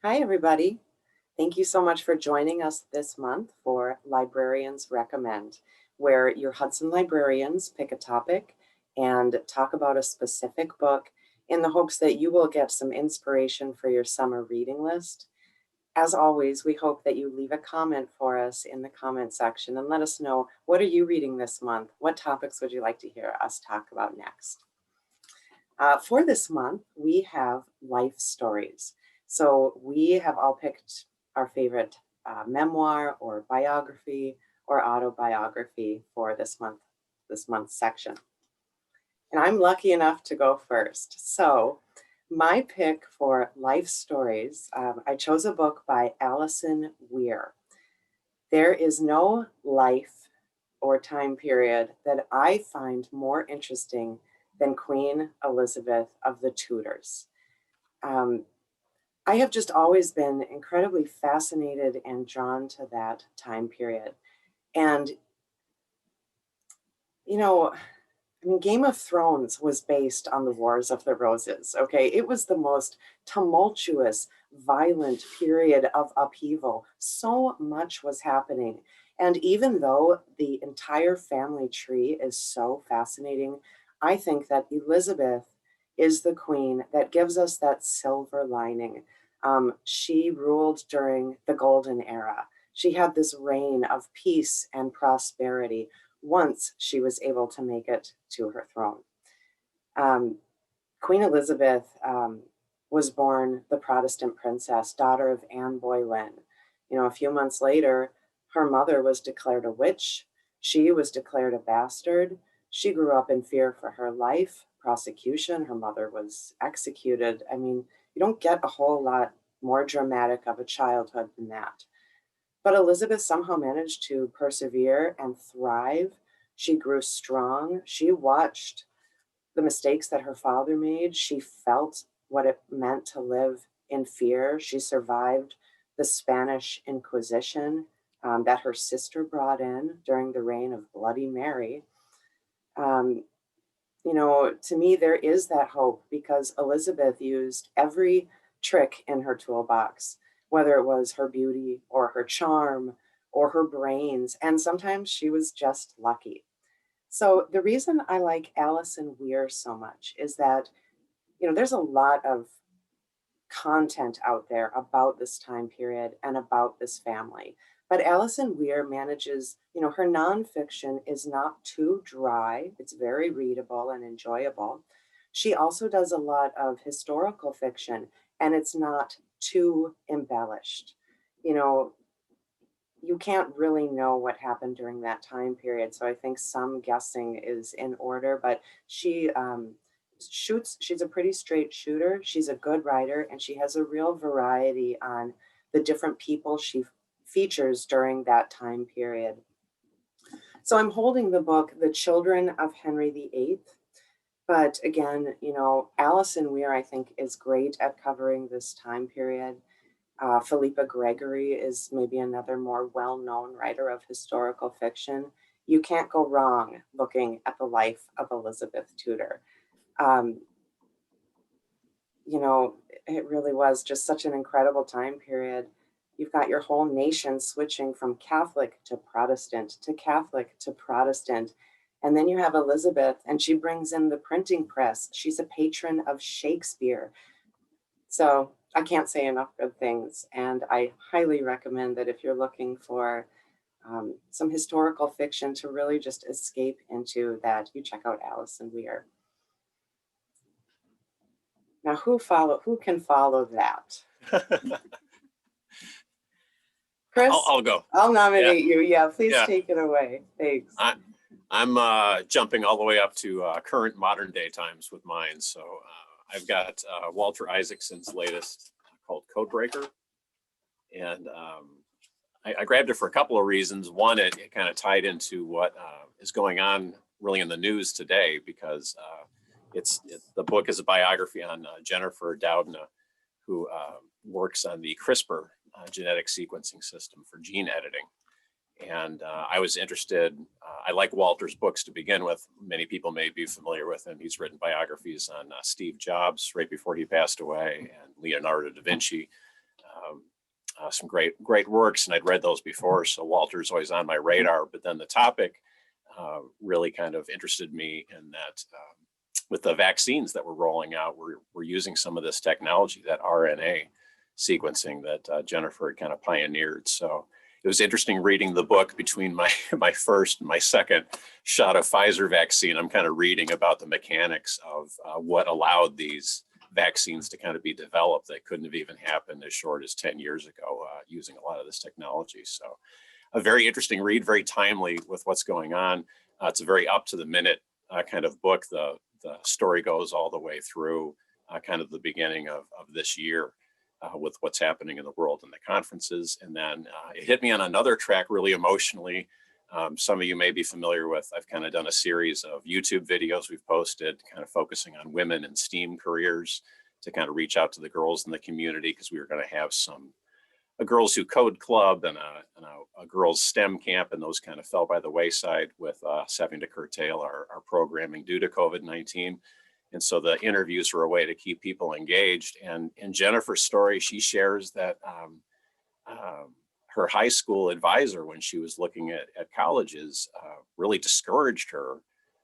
Hi, everybody. Thank you so much for joining us this month for Librarians Recommend, where your Hudson librarians pick a topic and talk about a specific book in the hopes that you will get some inspiration for your summer reading list. As always, we hope that you leave a comment for us in the comment section and let us know, what are you reading this month? What topics would you like to hear us talk about next? For this month, we have life stories. So we have all picked our favorite memoir or biography or autobiography for this month's section. And I'm lucky enough to go first. So my pick for life stories, I chose a book by Alison Weir. There is no life or time period that I find more interesting than Queen Elizabeth of the Tudors. Um, I have just always been incredibly fascinated and drawn to that time period. And, you know, I mean, Game of Thrones was based on the Wars of the Roses, okay? It was the most tumultuous, violent period of upheaval. So much was happening. And even though the entire family tree is so fascinating, I think that Elizabeth is the queen that gives us that silver lining. She ruled during the Golden Era. She had this reign of peace and prosperity once she was able to make it to her throne. Um, Queen Elizabeth was born the Protestant princess, daughter of Anne Boleyn. A few months later, her mother was declared a witch. She was declared a bastard. She grew up in fear for her life, prosecution. Her mother was executed. I mean, you don't get a whole lot more dramatic of a childhood than that. But Elizabeth somehow managed to persevere and thrive. She grew strong. She watched the mistakes that her father made. She felt what it meant to live in fear. She survived the Spanish Inquisition that her sister brought in during the reign of Bloody Mary. Um, to me, there is that hope because Elizabeth used every trick in her toolbox, whether it was her beauty or her charm or her brains, and sometimes she was just lucky. So the reason I like Alison Weir so much is that, there's a lot of content out there about this time period and about this family. But Alison Weir manages, her nonfiction is not too dry. It's very readable and enjoyable. She also does a lot of historical fiction, and it's not too embellished. You know, you can't really know what happened during that time period. So I think some guessing is in order, but she shoots, she's a pretty straight shooter. She's a good writer, and she has a real variety on the different people she features during that time period. So I'm holding the book, The Children of Henry VIII. But again, Alison Weir, I think, is great at covering this time period. Philippa Gregory is maybe another more well-known writer of historical fiction. You can't go wrong looking at the life of Elizabeth Tudor. Um, you know, it really was just such an incredible time period. You've got your whole nation switching from Catholic to Protestant to Catholic to Protestant. And then you have Elizabeth, and she brings in the printing press. She's a patron of Shakespeare. So I can't say enough good things. And I highly recommend that if you're looking for some historical fiction to really just escape into that, you check out Alison Weir. Now, who can follow that? Chris, I'll go. I'll nominate you. Yeah, please Yeah. take it away. Thanks. I'm jumping all the way up to current modern day times with mine. So I've got Walter Isaacson's latest called Codebreaker. And I grabbed it for a couple of reasons. One, it kind of tied into what is going on really in the news today because the book is a biography on Jennifer Doudna, who works on the CRISPR genetic sequencing system for gene editing. And I was interested. I like Walter's books to begin with. Many people may be familiar with him. He's written biographies on Steve Jobs right before he passed away, and Leonardo da Vinci, some great works, and I'd read those before. So Walter's always on my radar, but then the topic really kind of interested me in that with the vaccines that we're rolling out, we're using some of this technology, that RNA sequencing that Jennifer had kind of pioneered. So it was interesting reading the book between my first and my second shot of Pfizer vaccine. I'm kind of reading about the mechanics of what allowed these vaccines to kind of be developed that couldn't have even happened as short as 10 years ago using a lot of this technology. So a very interesting read, very timely with what's going on. It's a very up to the minute kind of book. The story goes all the way through kind of the beginning of this year with what's happening in the world and the conferences. And then it hit me on another track really emotionally. Some of you may be familiar with, I've kind of done a series of YouTube videos we've posted kind of focusing on women in STEAM careers to kind of reach out to the girls in the community, because we were going to have a girls who code club and a girls STEM camp, and those kind of fell by the wayside with us having to curtail our programming due to COVID-19. And so the interviews were a way to keep people engaged. And in Jennifer's story, she shares that her high school advisor, when she was looking at colleges, really discouraged her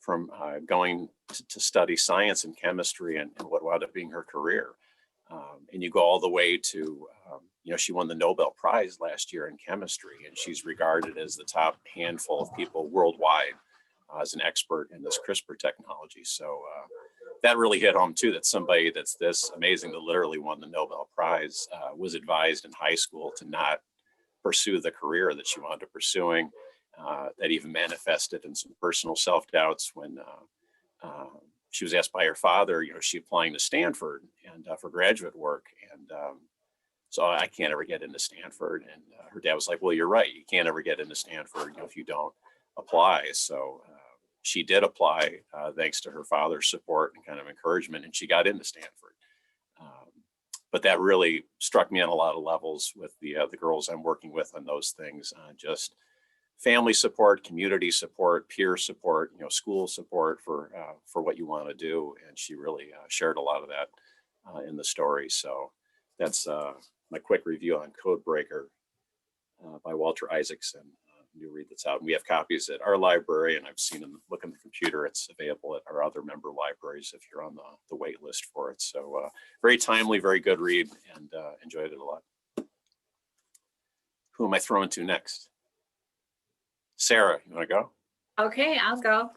from going to study science and chemistry and what wound up being her career. And you go all the way to, she won the Nobel Prize last year in chemistry, and she's regarded as the top handful of people worldwide as an expert in this CRISPR technology. So that really hit home too, that somebody that's this amazing that literally won the Nobel Prize was advised in high school to not pursue the career that she wanted to pursuing. That even manifested in some personal self-doubts when she was asked by her father, is she applying to Stanford and for graduate work? And so I can't ever get into Stanford. And her dad was like, well, you're right. You can't ever get into Stanford if you don't apply. So she did apply thanks to her father's support and kind of encouragement, and she got into Stanford. But that really struck me on a lot of levels with the girls I'm working with on those things, just family support, community support, peer support, school support for what you want to do. And she really shared a lot of that in the story. So that's my quick review on Codebreaker by Walter Isaacson, new read that's out. And we have copies at our library, and I've seen them look on the computer. It's available at our other member libraries if you're on the wait list for it. So very timely, very good read, and enjoyed it a lot. Who am I throwing to next? Sarah, you want to go? Okay, I'll go.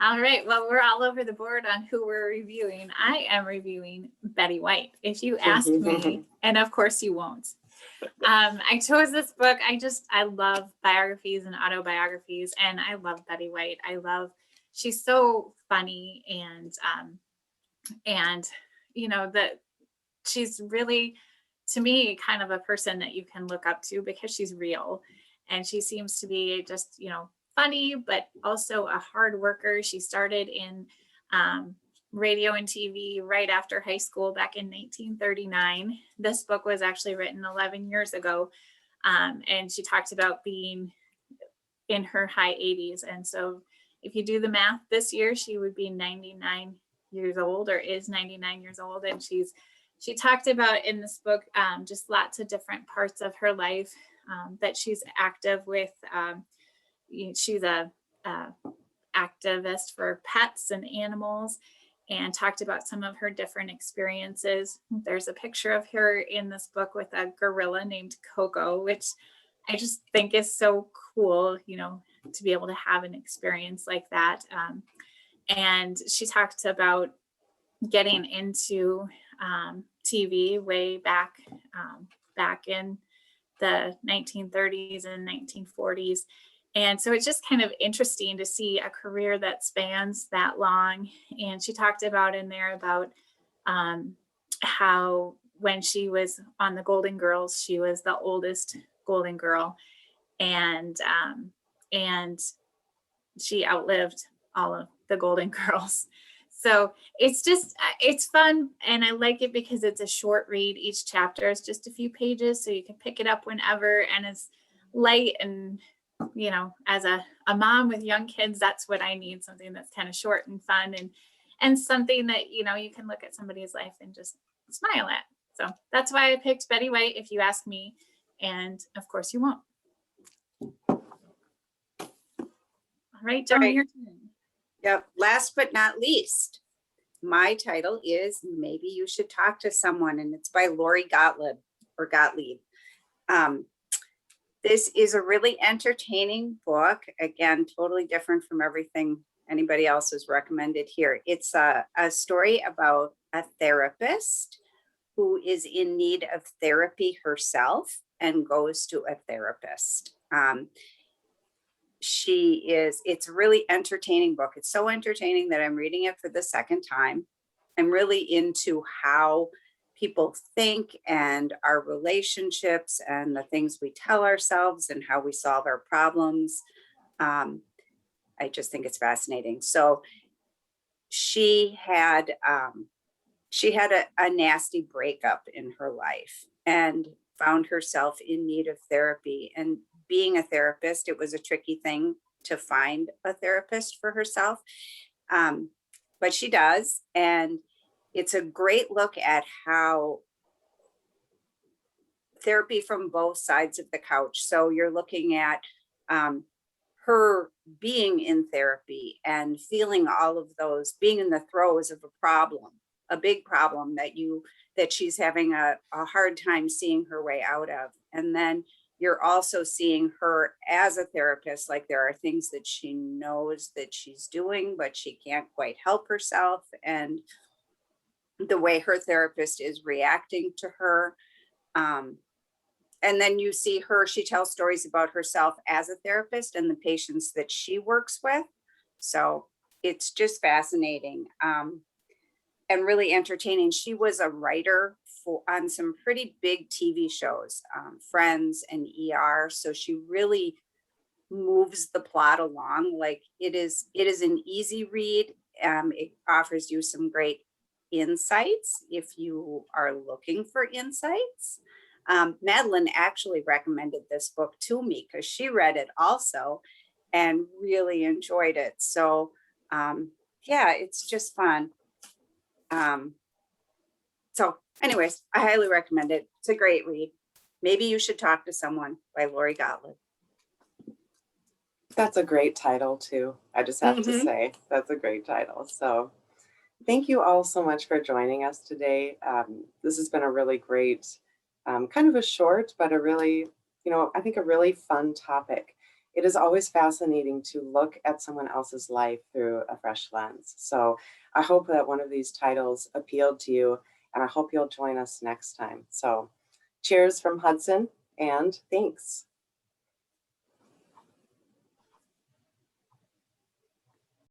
All right. Well, we're all over the board on who we're reviewing. I am reviewing Betty White, if you ask me, and of course you won't. I chose this book. I love biographies and autobiographies, and I love Betty White. She's so funny, and that she's really, to me, kind of a person that you can look up to because she's real, and she seems to be just, funny, but also a hard worker. She started in radio and TV right after high school back in 1939. This book was actually written 11 years ago. And she talked about being in her high 80s. And so if you do the math, this year, she would be 99 years old, or is 99 years old. And she talked about in this book just lots of different parts of her life that she's active with. She's a activist for pets and animals, and talked about some of her different experiences. There's a picture of her in this book with a gorilla named Coco, which I just think is so cool, to be able to have an experience like that. And she talked about getting into TV way back in the 1930s and 1940s. And so it's just kind of interesting to see a career that spans that long. And she talked about in there about how when she was on the Golden Girls, she was the oldest Golden Girl, and she outlived all of the Golden Girls. So it's fun, and I like it because it's a short read. Each chapter is just a few pages, so you can pick it up whenever, and it's light. And as a mom with young kids, that's what I need, something that's kind of short and fun, and something that, you can look at somebody's life and just smile at. So that's why I picked Betty White, if you ask me. And of course you won't. All right, Joan, Right. your turn. Yep. Last but not least, my title is Maybe You Should Talk to Someone, and it's by Lori Gottlieb or Gottlieb. This is a really entertaining book. Again, totally different from everything anybody else has recommended here. It's a story about a therapist who is in need of therapy herself and goes to a therapist. It's a really entertaining book. It's so entertaining that I'm reading it for the second time. I'm really into how people think and our relationships and the things we tell ourselves and how we solve our problems. I just think it's fascinating. So she had a nasty breakup in her life and found herself in need of therapy. And being a therapist, it was a tricky thing to find a therapist for herself. But she does. And it's a great look at how therapy from both sides of the couch. So you're looking at her being in therapy and feeling all of those, being in the throes of a problem, a big problem that she's having a hard time seeing her way out of. And then you're also seeing her as a therapist, like there are things that she knows that she's doing, but she can't quite help herself. And the way her therapist is reacting to her. And then you see her, she tells stories about herself as a therapist and the patients that she works with. So it's just fascinating and really entertaining. She was a writer on some pretty big TV shows, Friends and ER. So she really moves the plot along. Like it is an easy read. It offers you some great insights if you are looking for insights. Madeline actually recommended this book to me because she read it also and really enjoyed it. So yeah, it's just fun. So anyways, I highly recommend it. It's a great read. Maybe You Should Talk to Someone by Lori Gottlieb. That's a great title too. I just have to say that's a great title. So thank you all so much for joining us today. This has been a really great, kind of a short, but a really, I think a really fun topic. It is always fascinating to look at someone else's life through a fresh lens. So I hope that one of these titles appealed to you, and I hope you'll join us next time. So cheers from Hudson, and thanks.